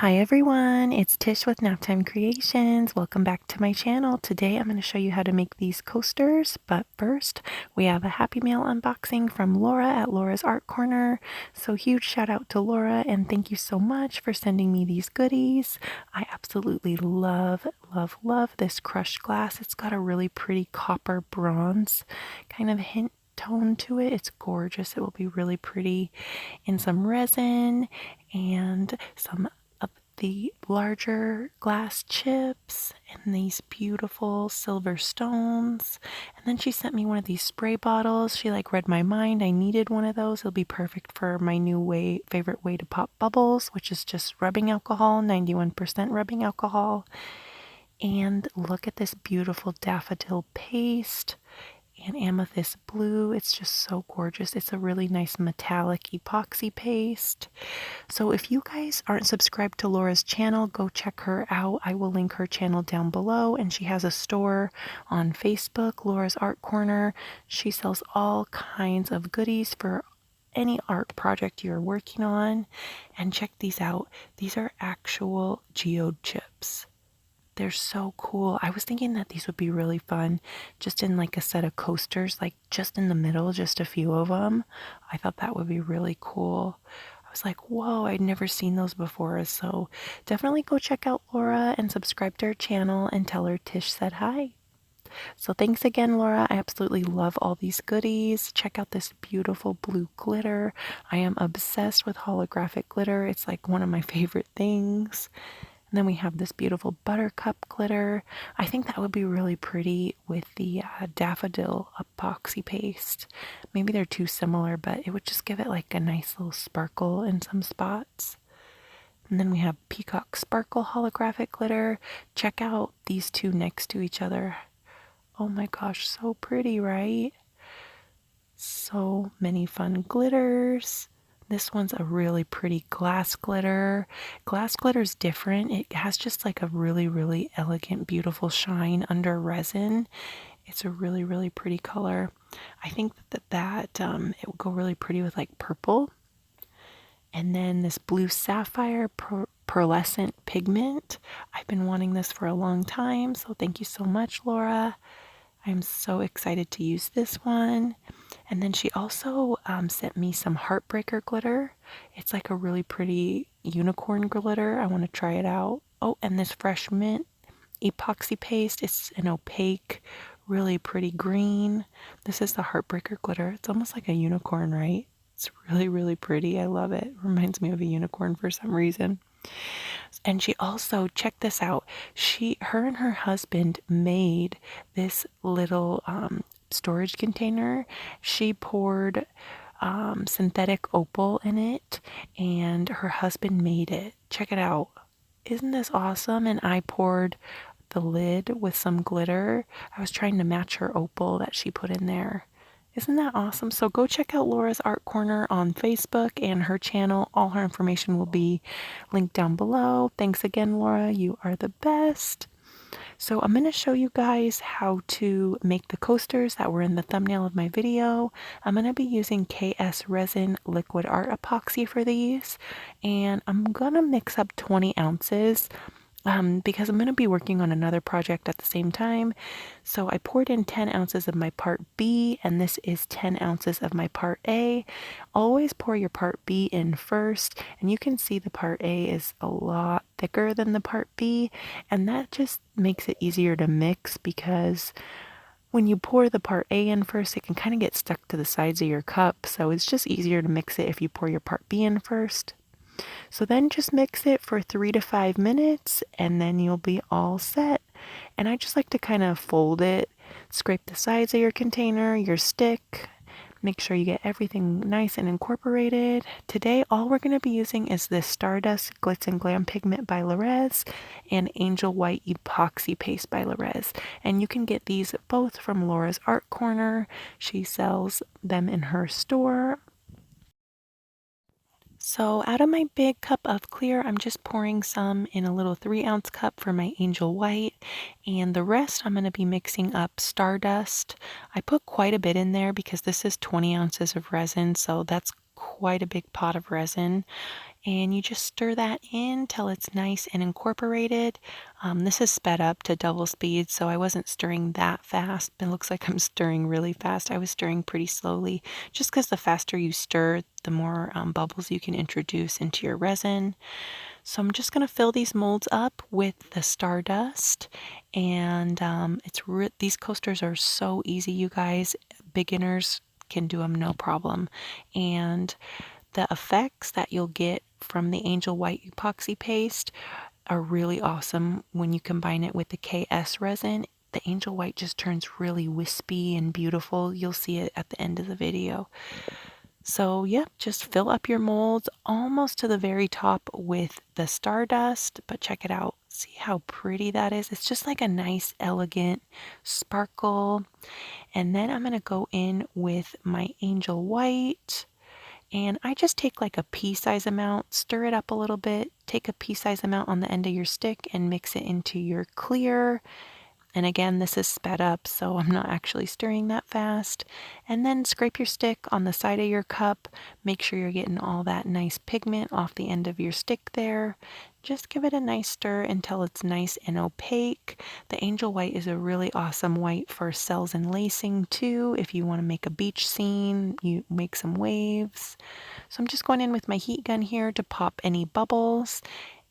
Hi everyone, it's Tish with Naptime Creations. Welcome back to my channel. Today I'm going to show you how to make these coasters, but first we have a Happy Mail unboxing from Laura at Laura's Art Corner. So huge shout out to Laura and thank you so much for sending me these goodies. I absolutely love this crushed glass. It's got a really pretty copper bronze kind of hint tone to it. It's gorgeous. It will be really pretty in some resin and some the larger glass chips and these beautiful silver stones. And then she sent me one of these spray bottles. She read my mind. I needed one of those. It'll be perfect for my new favorite way to pop bubbles, which is just rubbing alcohol, 91% rubbing alcohol. And look at this beautiful daffodil paste and amethyst blue. It's just so gorgeous. It's a really nice metallic epoxy paste. So if you guys aren't subscribed to Laura's channel, go check her out. I will link her channel down below, and she has a store on Facebook, Laura's Art Corner. She sells all kinds of goodies for any art project you're working on. And check these out. These are actual geode chips. They're so cool. I was thinking that these would be really fun just in a set of coasters, just in the middle, just a few of them. I thought that would be really cool. I was like, whoa, I'd never seen those before. So definitely go check out Laura and subscribe to her channel and tell her Tish said hi. So thanks again, Laura. I absolutely love all these goodies. Check out this beautiful blue glitter. I am obsessed with holographic glitter. It's one of my favorite things. And then we have this beautiful buttercup glitter. I think that would be really pretty with the daffodil epoxy paste. Maybe they're too similar, but it would just give it a nice little sparkle in some spots. And then we have peacock sparkle holographic glitter. Check out these two next to each other. Oh my gosh, so pretty, right? So many fun glitters. This one's a really pretty glass glitter. Glass glitter is different. It has just a really elegant, beautiful shine under resin. It's a really pretty color. I think that it would go really pretty with purple. And then this blue sapphire pearlescent pigment. I've been wanting this for a long time, so thank you so much, Laura. I'm so excited to use this one. And then she also sent me some Heartbreaker glitter. It's a really pretty unicorn glitter. I want to try it out. Oh, and this fresh mint epoxy paste. It's an opaque, really pretty green. This is the Heartbreaker glitter. It's almost like a unicorn, right? It's really pretty. I love it. Reminds me of a unicorn for some reason. And she also, check this out, her and her husband made this little storage container. She poured synthetic opal in it, and her husband made it. Check it out. Isn't this awesome? And I poured the lid with some glitter. I was trying to match her opal that she put in there. Isn't that awesome? So go check out Laura's Art Corner on Facebook and her channel. All her information will be linked down below. Thanks again, Laura. You are the best. So I'm going to show you guys how to make the coasters that were in the thumbnail of my video. I'm going to be using KS Resin Liquid Art Epoxy for these. And I'm going to mix up 20 ounces. Because I'm going to be working on another project at the same time. So I poured in 10 ounces of my part B, and this is 10 ounces of my part A. Always pour your part B in first, and you can see the part A is a lot thicker than the part B, and that just makes it easier to mix because when you pour the part A in first, it can kind of get stuck to the sides of your cup, so it's just easier to mix it if you pour your part B in first. So then just mix it for 3 to 5 minutes and then you'll be all set. And I just like to kind of fold it, scrape the sides of your container, your stick, make sure you get everything nice and incorporated. Today all we're going to be using is this Stardust Glitz and Glam pigment by Resin and Angel White epoxy paste by Resin. And you can get these both from Laura's Art Corner. She sells them in her store. So out of my big cup of clear, I'm just pouring some in a little 3-ounce cup for my Angel White, and the rest I'm going to be mixing up Stardust. I put quite a bit in there because this is 20 ounces of resin, so that's quite a big pot of resin. and you just stir that in till it's nice and incorporated. This is sped up to double speed, so I wasn't stirring that fast. It looks like I'm stirring really fast. I was stirring pretty slowly, just because the faster you stir, the more bubbles you can introduce into your resin. So I'm just going to fill these molds up with the stardust, and these coasters are so easy, you guys. Beginners can do them no problem. And the effects that you'll get from the Angel White epoxy paste are really awesome when you combine it with the KS resin. The Angel White just turns really wispy and beautiful. You'll see it at the end of the video. So, yep, just fill up your molds almost to the very top with the stardust, but check it out. See how pretty that is? It's just like a nice, elegant sparkle. And then I'm going to go in with my Angel White. And I just take like a pea-size amount, stir it up a little bit, take a pea-size amount on the end of your stick and mix it into your clear. And again, this is sped up, so I'm not actually stirring that fast. And then scrape your stick on the side of your cup. Make sure you're getting all that nice pigment off the end of your stick there. Just give it a nice stir until it's nice and opaque. The Angel White is a really awesome white for cells and lacing too. If you want to make a beach scene, you make some waves. So I'm just going in with my heat gun here to pop any bubbles.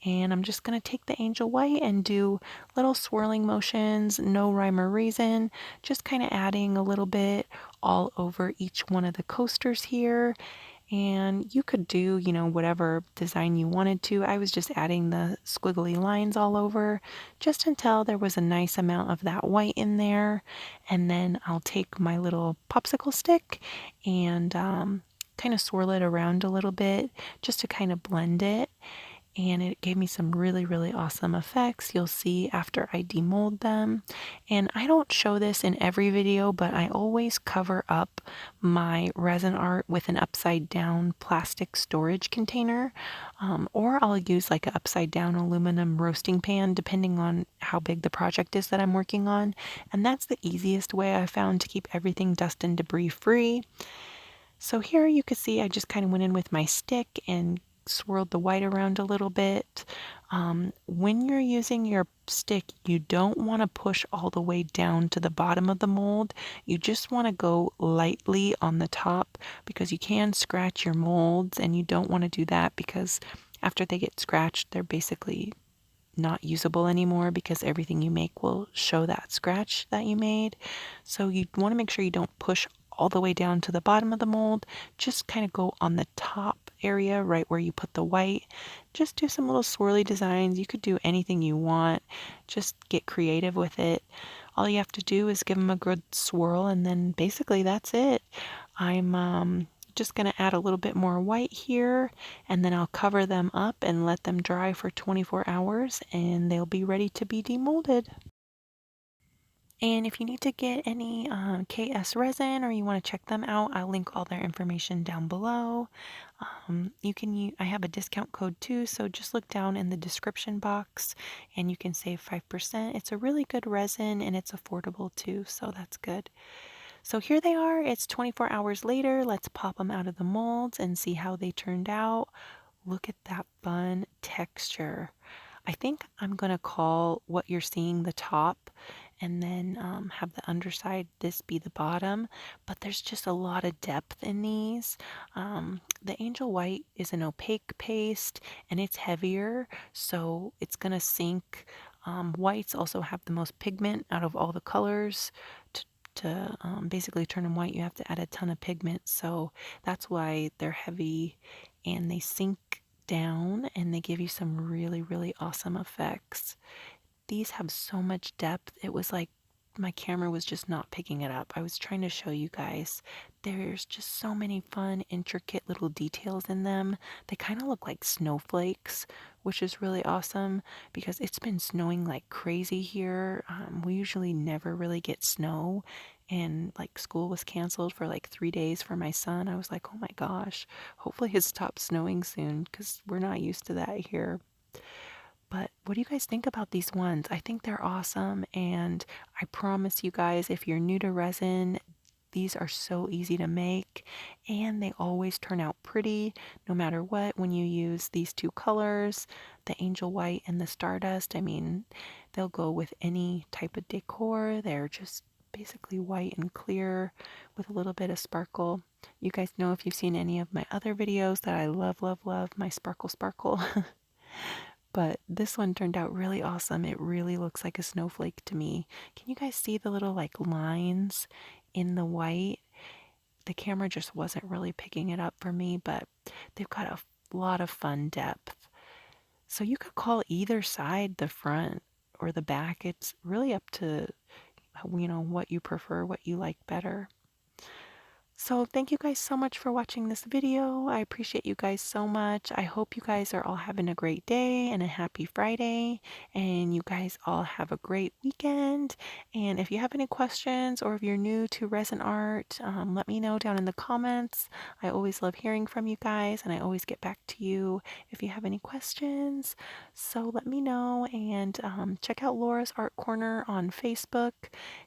And I'm just going to take the Angel White and do little swirling motions, no rhyme or reason, just kind of adding a little bit all over each one of the coasters here. And you could do, whatever design you wanted to. I was just adding the squiggly lines all over just until there was a nice amount of that white in there. And then I'll take my little popsicle stick and kind of swirl it around a little bit just to kind of blend it. And it gave me some really, really awesome effects. You'll see after I demold them. And I don't show this in every video, but I always cover up my resin art with an upside down plastic storage container, or I'll use like an upside down aluminum roasting pan, depending on how big the project is that I'm working on. And that's the easiest way I found to keep everything dust and debris free. So here you can see I just kind of went in with my stick and swirled the white around a little bit. When you're using your stick, you don't want to push all the way down to the bottom of the mold. You just want to go lightly on the top because you can scratch your molds, and you don't want to do that because after they get scratched, they're basically not usable anymore because everything you make will show that scratch that you made. So you want to make sure you don't push all the way down to the bottom of the mold. Just kind of go on the top area right where you put the white. Just do some little swirly designs. You could do anything you want. Just get creative with it. All you have to do is give them a good swirl, and then basically that's it. I'm just going to add a little bit more white here, and then I'll cover them up and let them dry for 24 hours, and they'll be ready to be demolded. And if you need to get any KS resin or you want to check them out, I'll link all their information down below. I have a discount code too, so just look down in the description box and you can save 5%. It's a really good resin and it's affordable too, so that's good. So here they are. It's 24 hours later. Let's pop them out of the molds and see how they turned out. Look at that fun texture. I think I'm going to call what you're seeing the top, and then have the underside this be the bottom. But there's just a lot of depth in these. The Angel White is an opaque paste and it's heavier, so it's going to sink. Whites also have the most pigment out of all the colors. To basically turn them white, you have to add a ton of pigment, so that's why they're heavy and they sink down and they give you some really, really awesome effects. These have so much depth. It was like my camera was just not picking it up. I was trying to show you guys. There's just so many fun, intricate little details in them. They kind of look like snowflakes, which is really awesome because it's been snowing like crazy here. We usually never really get snow, and like school was canceled for like 3 days for my son. I was like, oh my gosh, hopefully it stops snowing soon because we're not used to that here. But what do you guys think about these ones? I think they're awesome, and I promise you guys, if you're new to resin, These are so easy to make, and they always turn out pretty no matter what when you use these two colors, the angel white and the stardust. I mean, they'll go with any type of decor. They're just basically white and clear with a little bit of sparkle. You guys know, if you've seen any of my other videos, that I love, love, love my sparkle sparkle. But this one turned out really awesome. It really looks like a snowflake to me. Can you guys see the little like lines in the white? The camera just wasn't really picking it up for me, but they've got a lot of fun depth. So you could call either side the front or the back. It's really up to, what you prefer, what you like better. So thank you guys so much for watching this video. I appreciate you guys so much. I hope you guys are all having a great day and a happy Friday, and you guys all have a great weekend. And if you have any questions, or if you're new to resin art, let me know down in the comments. I always love hearing from you guys, and I always get back to you if you have any questions. So let me know, and check out Laura's Art Corner on Facebook.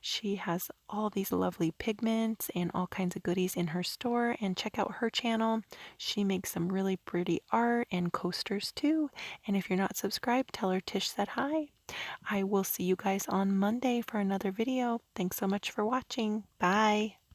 She has all these lovely pigments and all kinds of goodies in her store, and check out her channel. She makes some really pretty art and coasters too. And if you're not subscribed, tell her Tish said hi. I will see you guys on Monday for another video. Thanks so much for watching. Bye.